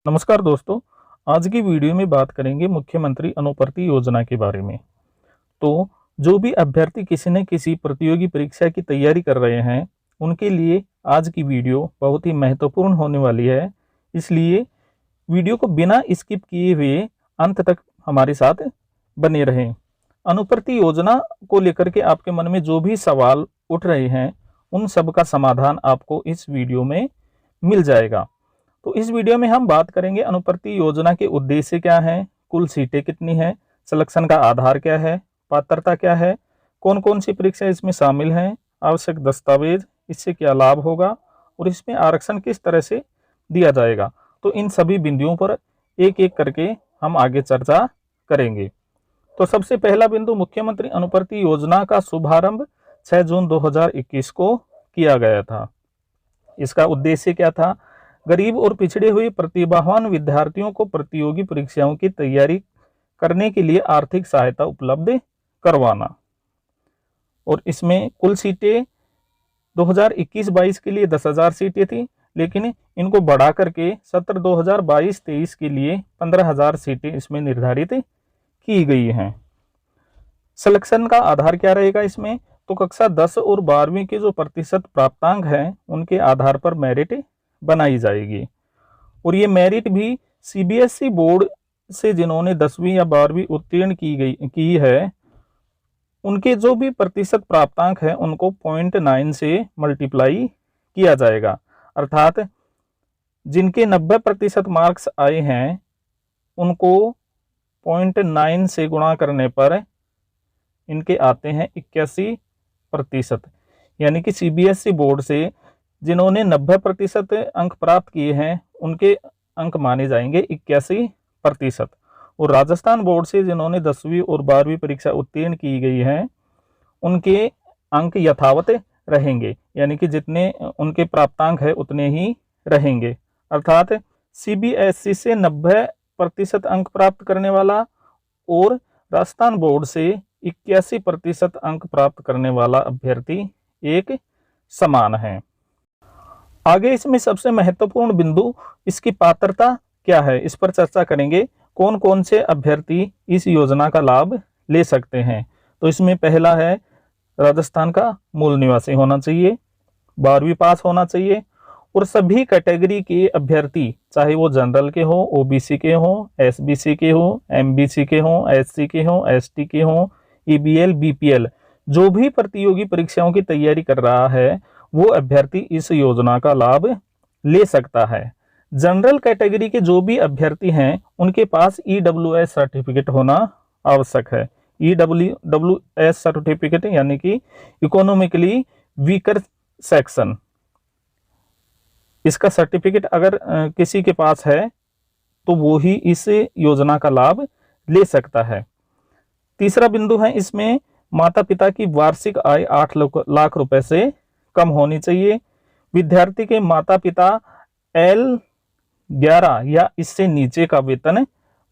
नमस्कार दोस्तों। आज की वीडियो में बात करेंगे मुख्यमंत्री अनुपर्ति योजना के बारे में। तो जो भी अभ्यर्थी किसी न किसी प्रतियोगी परीक्षा की तैयारी कर रहे हैं, उनके लिए आज की वीडियो बहुत ही महत्वपूर्ण होने वाली है। इसलिए वीडियो को बिना स्किप किए हुए अंत तक हमारे साथ बने रहें। अनुपर्ति योजना को लेकर के आपके मन में जो भी सवाल उठ रहे हैं, उन सब का समाधान आपको इस वीडियो में मिल जाएगा। तो इस वीडियो में हम बात करेंगे अनुपर्ति योजना के उद्देश्य क्या हैं, कुल सीटें कितनी हैं, सिलेक्शन का आधार क्या है, पात्रता क्या है, कौन कौन सी परीक्षा इसमें शामिल हैं, आवश्यक दस्तावेज, इससे क्या लाभ होगा और इसमें आरक्षण किस तरह से दिया जाएगा। तो इन सभी बिंदुओं पर एक एक करके हम आगे चर्चा करेंगे। तो सबसे पहला बिंदु, मुख्यमंत्री अनुपर्ति योजना का शुभारंभ 6 जून 2021 को किया गया था। इसका उद्देश्य क्या था? गरीब और पिछड़े हुए प्रतिभावान विद्यार्थियों को प्रतियोगी परीक्षाओं की तैयारी करने के लिए आर्थिक सहायता उपलब्ध करवाना। और इसमें कुल सीटें 2021-22 के लिए 10,000 सीटें थी, लेकिन इनको बढ़ा करके सत्र 2022-23 के लिए 15,000 सीटें इसमें निर्धारित की गई हैं। सिलेक्शन का आधार क्या रहेगा इसमें? तो कक्षा 10 और 12वीं के जो प्रतिशत प्राप्तांक हैं, उनके आधार पर मेरिट बनाई जाएगी। और ये मेरिट भी सीबीएसई बोर्ड से जिन्होंने 10वीं या 12वीं उत्तीर्ण की है, उनके जो भी प्रतिशत प्राप्तांक है उनको 0.9 से मल्टीप्लाई किया जाएगा। अर्थात जिनके 90% मार्क्स आए हैं उनको 0.9 से गुणा करने पर इनके आते हैं 81%। यानी कि सीबीएसई बोर्ड से जिन्होंने 90% अंक प्राप्त किए हैं उनके अंक माने जाएंगे 81%। और राजस्थान बोर्ड से जिन्होंने 10वीं और 12वीं परीक्षा उत्तीर्ण की गई है, उनके अंक यथावत रहेंगे, यानी कि जितने उनके प्राप्तांक है उतने ही रहेंगे। अर्थात सीबीएसई से 90% अंक प्राप्त करने वाला और राजस्थान बोर्ड से 81% अंक प्राप्त करने वाला अभ्यर्थी एक समान है। आगे इसमें सबसे महत्वपूर्ण बिंदु इसकी पात्रता क्या है, इस पर चर्चा करेंगे। कौन कौन से अभ्यर्थी इस योजना का लाभ ले सकते हैं? तो इसमें पहला है, राजस्थान का मूल निवासी होना चाहिए, 12वीं पास होना चाहिए और सभी कैटेगरी के अभ्यर्थी, चाहे वो जनरल के हो, ओबीसी के हो, एसबीसी के हो, एमबीसी के हो, एससी के हो, एसटी के हो, ईबीएल, बीपीएल, जो भी प्रतियोगी परीक्षाओं की तैयारी कर रहा है वो अभ्यर्थी इस योजना का लाभ ले सकता है। जनरल कैटेगरी के जो भी अभ्यर्थी हैं उनके पास ईडब्ल्यूएस सर्टिफिकेट होना आवश्यक है। ईडब्ल्यूएस सर्टिफिकेट यानी कि इकोनॉमिकली वीकर सेक्शन, इसका सर्टिफिकेट अगर किसी के पास है तो वो ही इस योजना का लाभ ले सकता है। तीसरा बिंदु है, इसमें माता पिता की वार्षिक आय 8 लाख रुपए से कम होनी चाहिए। विद्यार्थी के माता पिता L11 या इससे नीचे का वेतन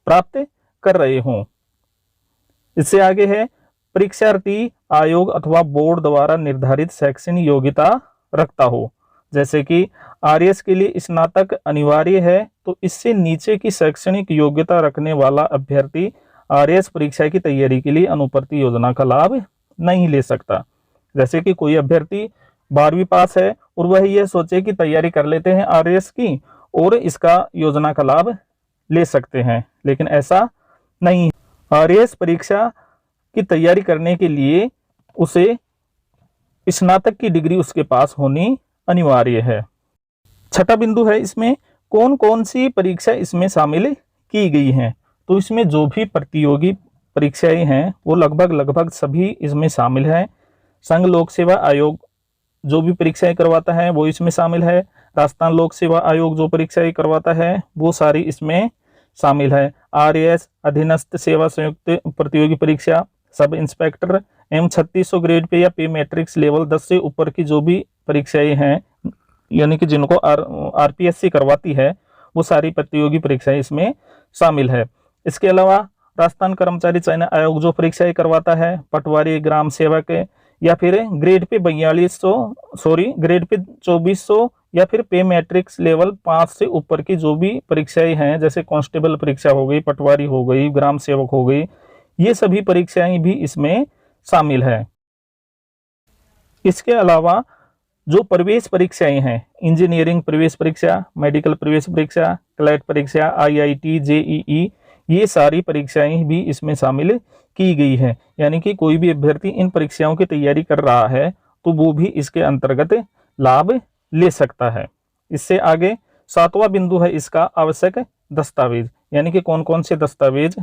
प्राप्त कर रहे हों। इससे आगे है, परीक्षार्थी आयोग अथवा बोर्ड द्वारा निर्धारित शैक्षणिक योग्यता रखता हो, जैसे कि आरएस के लिए स्नातक अनिवार्य है, तो इससे नीचे की शैक्षणिक योग्यता रखने वाला अभ्यर्थी आरएस परीक्षा की तैयारी के लिए अनुपर्ति योजना का लाभ नहीं ले सकता। जैसे कि कोई अभ्यर्थी 12वीं पास है और वह यह सोचे कि तैयारी कर लेते हैं आरएस की और इसका योजना का लाभ ले सकते हैं, लेकिन ऐसा नहीं। आरएस परीक्षा की तैयारी करने के लिए उसे स्नातक की डिग्री उसके पास होनी अनिवार्य है। छठा बिंदु है, इसमें कौन कौन सी परीक्षा इसमें शामिल की गई हैं? तो इसमें जो भी प्रतियोगी परीक्षाएं हैं वो लगभग सभी इसमें शामिल है। संघ लोक सेवा आयोग जो भी परीक्षाएं करवाता है वो इसमें शामिल है। राजस्थान लोक सेवा आयोग जो परीक्षाएं करवाता है वो सारी इसमें शामिल है। आरएएस अधीनस्थ सेवा संयुक्त प्रतियोगी परीक्षा, सब इंस्पेक्टर एवं 3600 ग्रेड पे या पे मैट्रिक्स लेवल 10 से ऊपर की जो भी परीक्षाएं हैं, यानी कि जिनको आरपीएससी करवाती है, वो सारी प्रतियोगी परीक्षाएं इसमें शामिल है। इसके अलावा राजस्थान कर्मचारी चयन आयोग जो परीक्षाएं करवाता है, पटवारी, ग्राम सेवक या फिर ग्रेड पे 2400 ग्रेड पे 2400 या फिर पे मैट्रिक्स लेवल 5 से ऊपर की जो भी परीक्षाएं हैं, जैसे कांस्टेबल परीक्षा हो गई, पटवारी हो गई, ग्राम सेवक हो गई, ये सभी परीक्षाएं भी इसमें शामिल है। इसके अलावा जो प्रवेश परीक्षाएं हैं, इंजीनियरिंग प्रवेश परीक्षा, मेडिकल प्रवेश परीक्षा, क्लैट परीक्षा, IIT, JEE, ये सारी परीक्षाएं भी इसमें शामिल की गई है। यानी कि कोई भी अभ्यर्थी इन परीक्षाओं की तैयारी कर रहा है तो वो भी इसके अंतर्गत लाभ ले सकता है। इससे आगे 7वां बिंदु है इसका आवश्यक दस्तावेज, यानी कि कौन कौन से दस्तावेज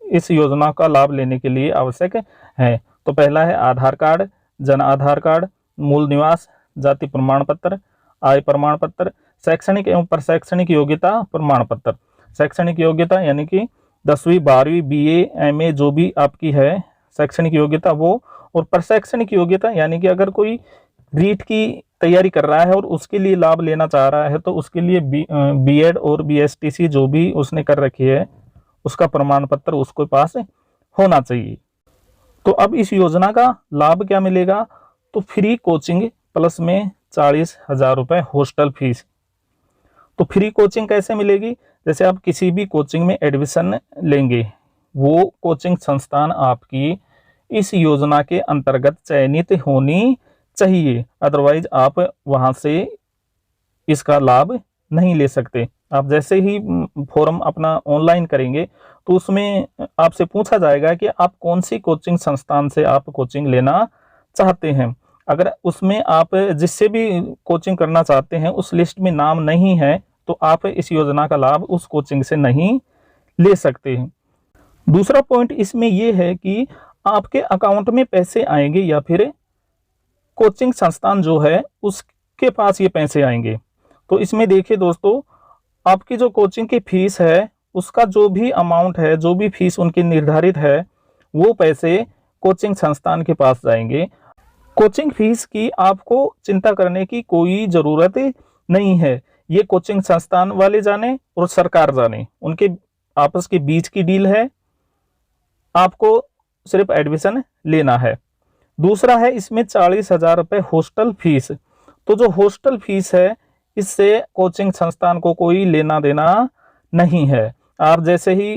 इस योजना का लाभ लेने के लिए आवश्यक है। तो पहला है आधार कार्ड, जन आधार कार्ड, मूल निवास, जाति प्रमाण पत्र, आय प्रमाण पत्र, शैक्षणिक एवं प्रशैक्षणिक योग्यता प्रमाण पत्र। शैक्षणिक योग्यता यानी कि 10वीं 12वीं BA MA जो भी आपकी है शैक्षणिक योग्यता वो, और प्रशैक्षणिक योग्यता यानी कि अगर कोई रीट की तैयारी कर रहा है और उसके लिए लाभ लेना चाह रहा है तो उसके लिए BEd और BSTC जो भी उसने कर रखी है उसका प्रमाण पत्र उसको पास होना चाहिए। तो अब इस योजना का लाभ क्या मिलेगा, तो फ्री कोचिंग प्लस में 40,000 रुपये हॉस्टल फीस। तो फ्री कोचिंग कैसे मिलेगी, जैसे आप किसी भी कोचिंग में एडमिशन लेंगे, वो कोचिंग संस्थान आपकी इस योजना के अंतर्गत चयनित होनी चाहिए, अदरवाइज आप वहां से इसका लाभ नहीं ले सकते। आप जैसे ही फॉर्म अपना ऑनलाइन करेंगे तो उसमें आपसे पूछा जाएगा कि आप कौन सी कोचिंग संस्थान से आप कोचिंग लेना चाहते हैं। अगर उसमें आप जिससे भी कोचिंग करना चाहते हैं उस लिस्ट में नाम नहीं है तो आप इस योजना का लाभ उस कोचिंग से नहीं ले सकते हैं। दूसरा पॉइंट इसमें यह है कि आपके अकाउंट में पैसे आएंगे या फिर कोचिंग संस्थान जो है उसके पास ये पैसे आएंगे। तो इसमें देखिए दोस्तों, आपकी जो कोचिंग की फीस है उसका जो भी अमाउंट है, जो भी फीस उनकी निर्धारित है, वो पैसे कोचिंग संस्थान के पास जाएंगे। कोचिंग फीस की आपको चिंता करने की कोई ज़रूरत नहीं है। ये कोचिंग संस्थान वाले जाने और सरकार जाने, उनके आपस के बीच की डील है, आपको सिर्फ एडमिशन लेना है। दूसरा है इसमें 40,000 रुपये हॉस्टल फीस। तो जो हॉस्टल फीस है इससे कोचिंग संस्थान को कोई लेना देना नहीं है। आप जैसे ही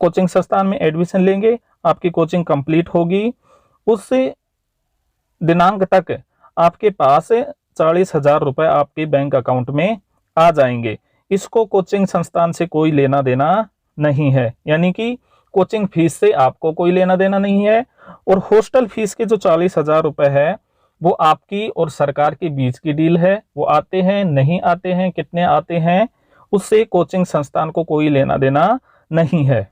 कोचिंग संस्थान में एडमिशन लेंगे, आपकी कोचिंग कंप्लीट होगी, उस दिनांक तक आपके पास 40,000 रुपये आपके बैंक अकाउंट में आ जाएंगे। इसको कोचिंग संस्थान से कोई लेना देना नहीं है, यानी कि कोचिंग फीस से आपको कोई लेना देना नहीं है। और हॉस्टल फीस के जो 40,000 रुपये है वो आपकी और सरकार के बीच की डील है। वो आते हैं नहीं आते हैं, कितने आते हैं, उससे कोचिंग संस्थान को कोई लेना देना नहीं है।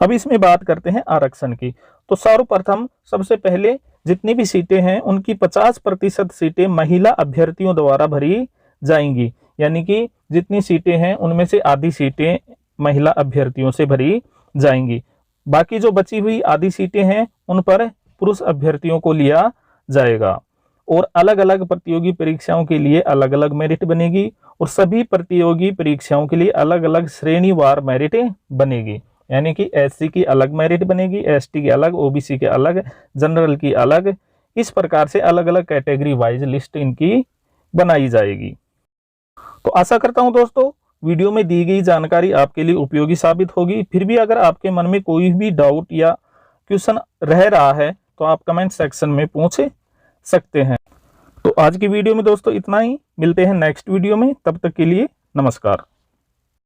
अब इसमें बात करते हैं आरक्षण की। तो सर्वप्रथम सबसे पहले जितनी भी सीटें हैं उनकी 50% सीटें महिला अभ्यर्थियों द्वारा भरी जाएंगी, यानी कि जितनी सीटें हैं उनमें से आधी सीटें महिला अभ्यर्थियों से भरी जाएंगी। बाकी जो बची हुई आधी सीटें हैं उन पर पुरुष अभ्यर्थियों को लिया जाएगा। और अलग अलग प्रतियोगी परीक्षाओं के लिए अलग अलग मेरिट बनेगी और सभी प्रतियोगी परीक्षाओं के लिए अलग अलग श्रेणीवार मेरिट बनेगी, यानी कि SC की अलग मेरिट बनेगी, ST की अलग, OBC के अलग, जनरल की अलग। इस प्रकार से अलग अलग कैटेगरी वाइज लिस्ट इनकी बनाई जाएगी। तो आशा करता हूं दोस्तों वीडियो में दी गई जानकारी आपके लिए उपयोगी साबित होगी। फिर भी अगर आपके मन में कोई भी डाउट या क्वेश्चन रह रहा है तो आप कमेंट सेक्शन में पूछ सकते हैं। तो आज की वीडियो में दोस्तों इतना ही, मिलते हैं नेक्स्ट वीडियो में, तब तक के लिए नमस्कार।